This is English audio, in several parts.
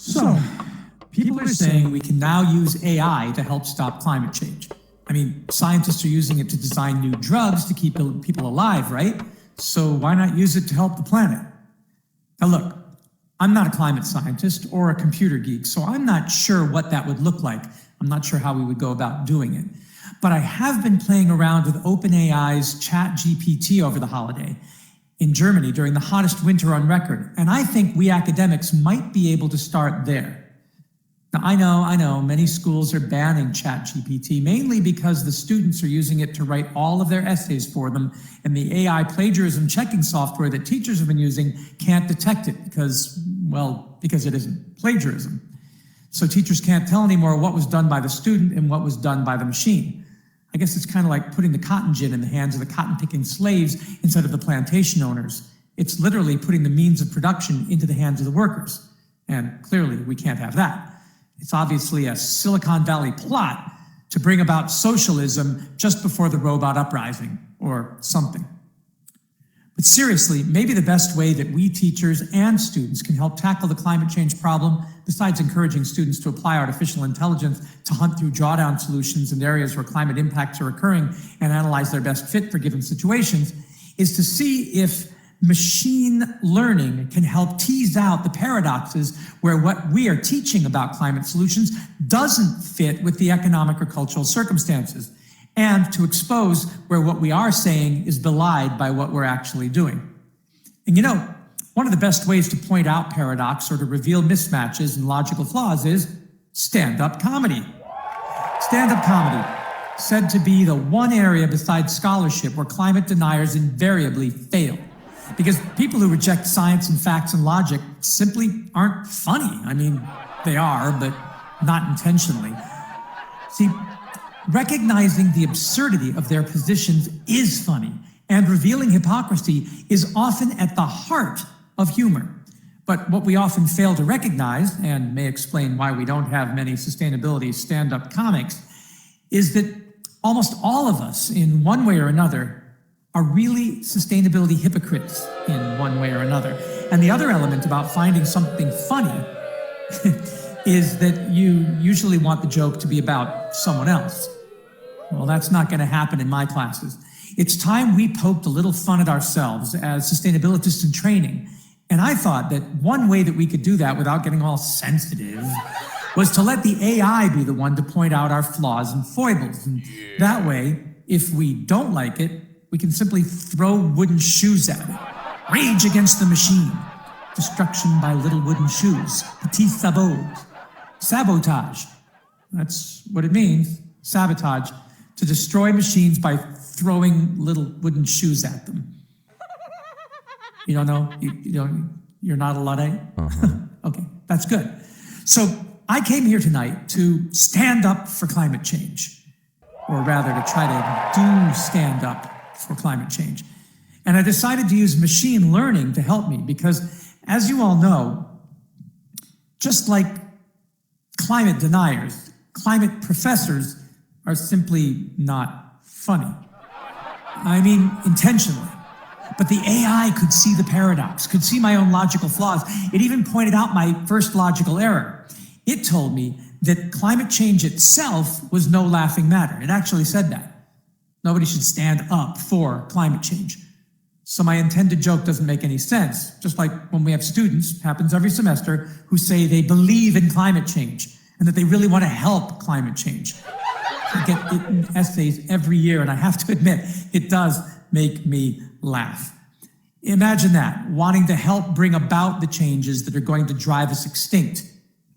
So, people are saying we can now use AI to help stop climate change. I mean, scientists are using it to design new drugs to keep people alive, right? So why not use it to help the planet? Now look, I'm not a climate scientist or a computer geek, so I'm not sure what that would look like. I'm not sure how we would go about doing it. But I have been playing around with OpenAI's ChatGPT over the holiday in Germany during the hottest winter on record, and I think we academics might be able to start there. Now, I know, many schools are banning ChatGPT, mainly because the students are using it to write all of their essays for them, and the AI plagiarism checking software that teachers have been using can't detect it because it isn't plagiarism. So teachers can't tell anymore what was done by the student and what was done by the machine. I guess it's kind of like putting the cotton gin in the hands of the cotton-picking slaves instead of the plantation owners. It's literally putting the means of production into the hands of the workers. And clearly, we can't have that. It's obviously a Silicon Valley plot to bring about socialism just before the robot uprising, or something. But seriously, maybe the best way that we teachers and students can help tackle the climate change problem, besides encouraging students to apply artificial intelligence to hunt through drawdown solutions in areas where climate impacts are occurring and analyze their best fit for given situations, is to see if machine learning can help tease out the paradoxes where what we are teaching about climate solutions doesn't fit with the economic or cultural circumstances, and to expose where what we are saying is belied by what we're actually doing. And you know, one of the best ways to point out paradox or to reveal mismatches and logical flaws is stand-up comedy. Stand-up comedy, said to be the one area besides scholarship where climate deniers invariably fail. Because people who reject science and facts and logic simply aren't funny. I mean, they are, but not intentionally. See, recognizing the absurdity of their positions is funny, and revealing hypocrisy is often at the heart of humor. But what we often fail to recognize, and may explain why we don't have many sustainability stand-up comics, is that almost all of us, in one way or another, are really sustainability hypocrites in one way or another. And the other element about finding something funny is that you usually want the joke to be about someone else. Well, that's not going to happen in my classes. It's time we poked a little fun at ourselves as sustainabilists in training. And I thought that one way that we could do that without getting all sensitive was to let the AI be the one to point out our flaws and foibles. And that way, if we don't like it, we can simply throw wooden shoes at it. Rage against the machine. Destruction by little wooden shoes. Petit sabots. Sabotage. That's what it means. Sabotage. To destroy machines by throwing little wooden shoes at them. You don't know? You're not a Luddite? Okay, that's good. So I came here tonight to stand up for climate change. Or rather, to try to do stand up for climate change. And I decided to use machine learning to help me because, as you all know, just like climate deniers, climate professors are simply not funny. I mean, intentionally. But the AI could see the paradox, could see my own logical flaws. It even pointed out my first logical error. It told me that climate change itself was no laughing matter. It actually said that. Nobody should stand up for climate change. So my intended joke doesn't make any sense. Just like when we have students, happens every semester, who say they believe in climate change and that they really want to help climate change. I get it in essays every year, and I have to admit, it does make me laugh. Imagine that, wanting to help bring about the changes that are going to drive us extinct.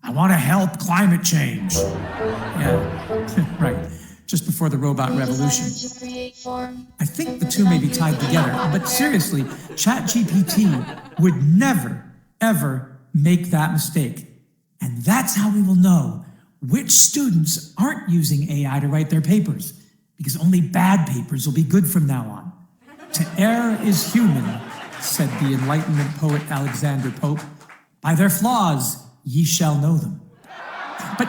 I want to help climate change. Yeah, right. Just before the robot revolution. I think the two may be tied together, but seriously, ChatGPT would never, ever make that mistake. And that's how we will know which students aren't using AI to write their papers, because only bad papers will be good from now on. To err is human, said the Enlightenment poet Alexander Pope. By their flaws, ye shall know them. But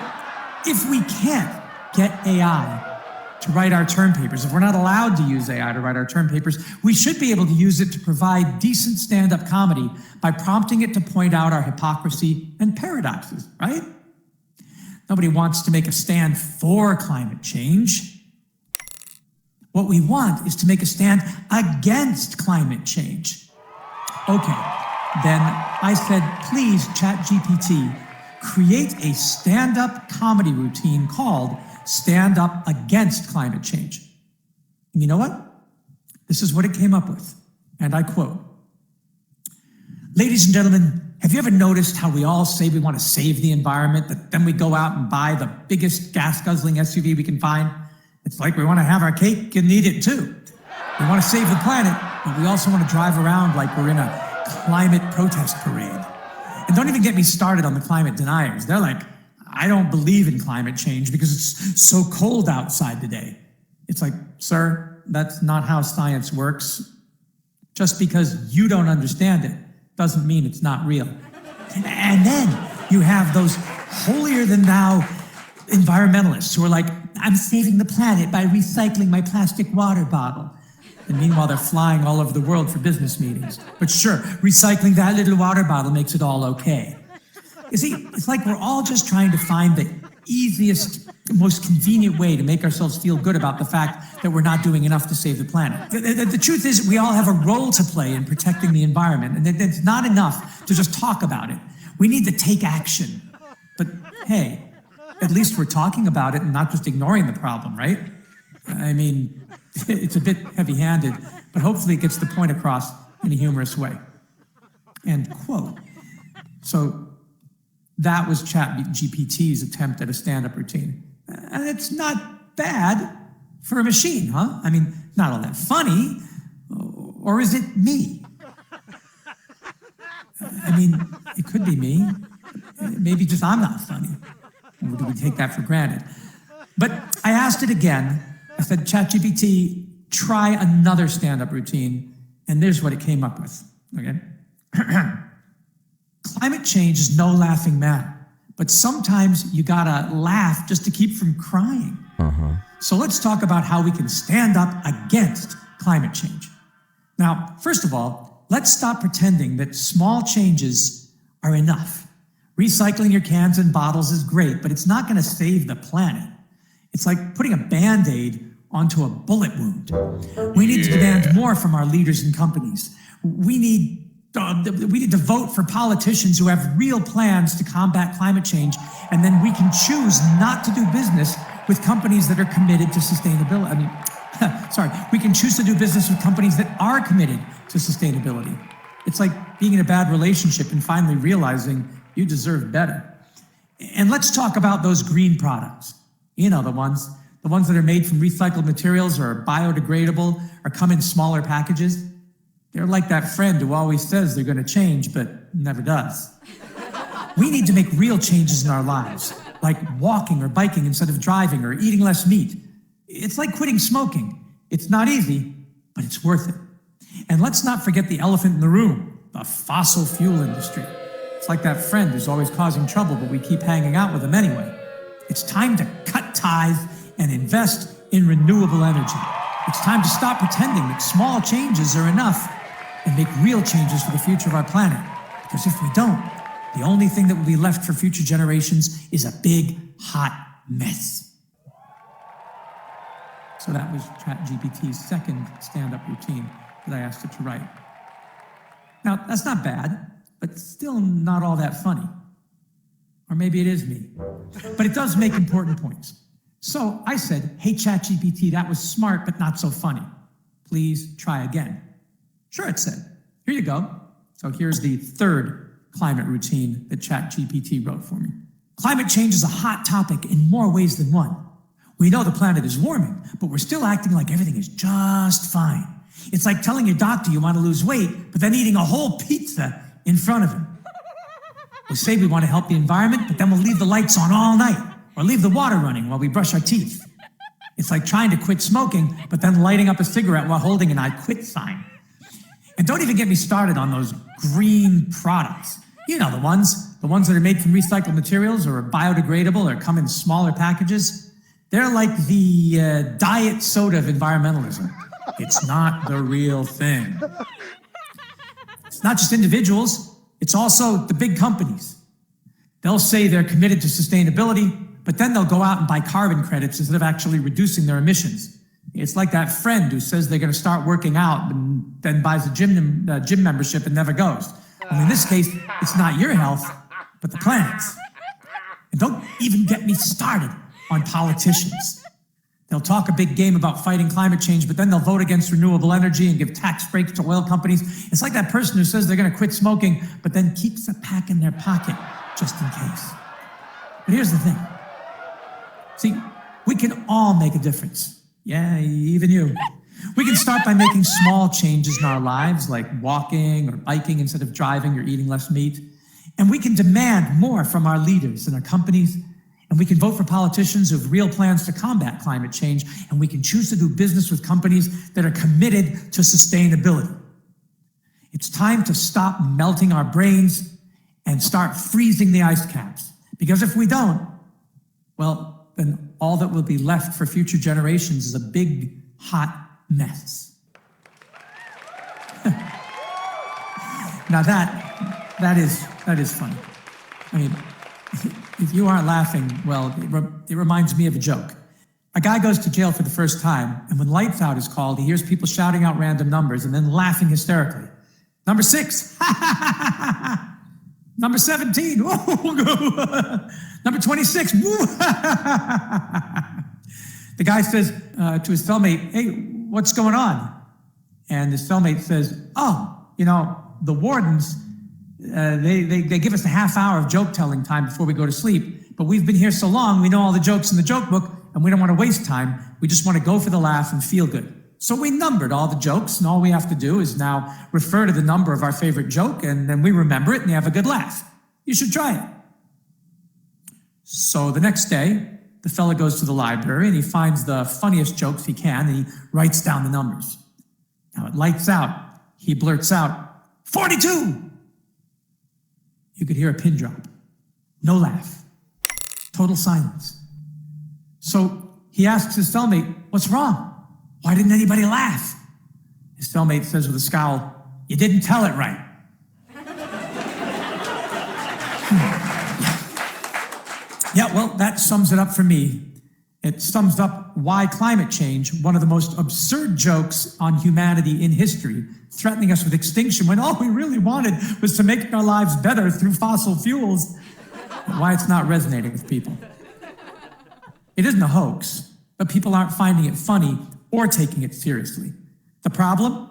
if we can't get AI to write our term papers, if we're not allowed to use AI to write our term papers, we should be able to use it to provide decent stand-up comedy by prompting it to point out our hypocrisy and paradoxes, right? Nobody wants to make a stand for climate change. What we want is to make a stand against climate change. Okay, then I said, please, ChatGPT, create a stand-up comedy routine called Stand Up Against Climate Change. And you know what? This is what it came up with. And I quote, "Ladies and gentlemen, have you ever noticed how we all say we want to save the environment, but then we go out and buy the biggest gas-guzzling SUV we can find? It's like we want to have our cake and eat it too. We want to save the planet, but we also want to drive around like we're in a climate protest parade. And don't even get me started on the climate deniers. They're like, I don't believe in climate change because it's so cold outside today. It's like, sir, that's not how science works. Just because you don't understand it doesn't mean it's not real. And then you have those holier-than-thou environmentalists who are like, I'm saving the planet by recycling my plastic water bottle. And meanwhile, they're flying all over the world for business meetings. But sure, recycling that little water bottle makes it all okay. You see, it's like we're all just trying to find the easiest, most convenient way to make ourselves feel good about the fact that we're not doing enough to save the planet. The truth is, we all have a role to play in protecting the environment, and it's not enough to just talk about it. We need to take action. But hey, at least we're talking about it and not just ignoring the problem, right? I mean, it's a bit heavy-handed, but hopefully it gets the point across in a humorous way." End quote. So that was ChatGPT's attempt at a stand-up routine. And it's not bad for a machine, huh? I mean, not all that funny. Or is it me? I mean, it could be me. Maybe just I'm not funny. Or do we take that for granted? But I asked it again. I said, ChatGPT, try another stand-up routine. And there's what it came up with, okay? Climate change is no laughing matter, but sometimes you gotta laugh just to keep from crying. So let's talk about how we can stand up against climate change. Now, first of all, let's stop pretending that small changes are enough. Recycling your cans and bottles is great, but it's not gonna save the planet. It's like putting a Band-Aid onto a bullet wound. We need to demand more from our leaders and companies. We need to vote for politicians who have real plans to combat climate change, and then we can choose not to do business with companies that are committed to sustainability. We can choose to do business with companies that are committed to sustainability. It's like being in a bad relationship and finally realizing you deserve better. And let's talk about those green products. You know, the ones that are made from recycled materials or are biodegradable or come in smaller packages. They're like that friend who always says they're going to change, but never does. We need to make real changes in our lives, like walking or biking instead of driving or eating less meat. It's like quitting smoking. It's not easy, but it's worth it. And let's not forget the elephant in the room, the fossil fuel industry. It's like that friend who's always causing trouble, but we keep hanging out with him anyway. It's time to cut ties and invest in renewable energy. It's time to stop pretending that small changes are enough and make real changes for the future of our planet. Because if we don't, the only thing that will be left for future generations is a big, hot mess. So that was ChatGPT's second stand-up routine that I asked it to write. Now, that's not bad, but still not all that funny. Or maybe it is me. But it does make important points. So I said, hey, ChatGPT, that was smart, but not so funny. Please try again. Sure, it said. Here you go. So here's the third climate routine that ChatGPT wrote for me. Climate change is a hot topic in more ways than one. We know the planet is warming, but we're still acting like everything is just fine. It's like telling your doctor you want to lose weight, but then eating a whole pizza in front of him. We say we want to help the environment, but then we'll leave the lights on all night, or leave the water running while we brush our teeth. It's like trying to quit smoking, but then lighting up a cigarette while holding an I quit sign. And don't even get me started on those green products. You know, the ones that are made from recycled materials or are biodegradable or come in smaller packages. They're like the diet soda of environmentalism. It's not the real thing. It's not just individuals, it's also the big companies. They'll say they're committed to sustainability, but then they'll go out and buy carbon credits instead of actually reducing their emissions. It's like that friend who says they're going to start working out and then buys a gym membership and never goes. Well, in this case, it's not your health, but the planet's. And don't even get me started on politicians. They'll talk a big game about fighting climate change, but then they'll vote against renewable energy and give tax breaks to oil companies. It's like that person who says they're going to quit smoking, but then keeps a pack in their pocket just in case. But here's the thing. See, we can all make a difference. Yeah, even you. We can start by making small changes in our lives, like walking or biking instead of driving or eating less meat. And we can demand more from our leaders and our companies. And we can vote for politicians who have real plans to combat climate change. And we can choose to do business with companies that are committed to sustainability. It's time to stop melting our brains and start freezing the ice caps. Because if we don't, well, then all that will be left for future generations is a big, hot mess. Now that is funny. I mean, if you aren't laughing, well, it reminds me of a joke. A guy goes to jail for the first time, and when Lights Out is called, he hears people shouting out random numbers and then laughing hysterically. Number 6, Number 17, Number 26, The guy says to his cellmate, hey, what's going on? And his cellmate says, oh, the wardens, they give us a half hour of joke-telling time before we go to sleep, but we've been here so long, we know all the jokes in the joke book, and we don't want to waste time. We just want to go for the laugh and feel good. So we numbered all the jokes, and all we have to do is now refer to the number of our favorite joke, and then we remember it and have a good laugh. You should try it. So the next day, the fella goes to the library, and he finds the funniest jokes he can, and he writes down the numbers. Now it lights out. He blurts out, 42! You could hear a pin drop. No laugh. Total silence. So he asks his cellmate, what's wrong? Why didn't anybody laugh? His cellmate says with a scowl, you didn't tell it right. Yeah, well, that sums it up for me. It sums up why climate change, one of the most absurd jokes on humanity in history, threatening us with extinction when all we really wanted was to make our lives better through fossil fuels, why it's not resonating with people. It isn't a hoax, but people aren't finding it funny or taking it seriously. The problem?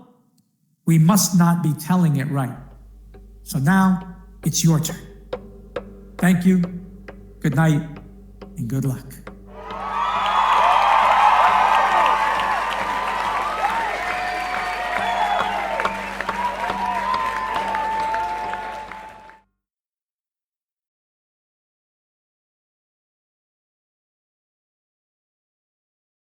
We must not be telling it right. So now, it's your turn. Thank you, good night, and good luck.